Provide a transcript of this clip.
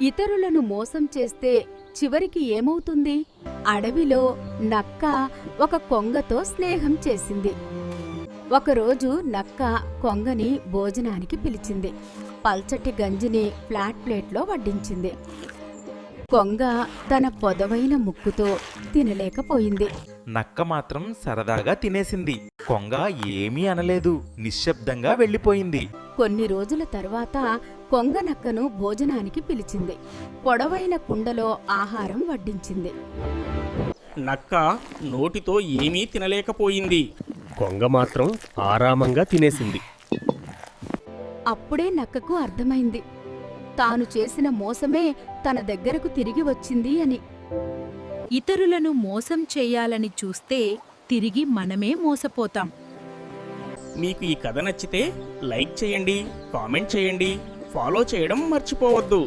ఇతరులను మోసం చేస్తే చివరికి ఏమవుతుంది? అడవిలో నక్క ఒక కొంగతో స్నేహం చేసింది. ఒకరోజు నక్క కొంగని భోజనానికి పిలిచింది. పల్చటి గంజిని ఫ్లాట్ ప్లేట్లో వడ్డించింది. కొంగ తన పొదవైన ముక్కుతో తినలేకపోయింది. నక్క మాత్రం సరదాగా తినేసింది. కొంగ ఏమీ అనలేదు, నిశ్శబ్దంగా వెళ్ళిపోయింది. కొన్ని రోజుల తర్వాత కొంగ నక్కను భోజనానికి పిలిచింది. పొడవైన కుండలో ఆహారం వడ్డించింది. నక్క నోటితో ఏమీ తినలేకపోయింది. కొంగ మాత్రం ఆరామంగా తినేసింది. అప్పుడే నక్కకు అర్థమైంది, తాను చేసిన మోసమే తన దగ్గరకు తిరిగి వచ్చింది అని. ఇతరులను మోసం చేయాలని చూస్తే తిరిగి మనమే మోసపోతాం. మీకు ఈ కథ నచ్చితే లైక్ చేయండి, కామెంట్ చేయండి, ఫాలో చేయడం మర్చిపోవద్దు.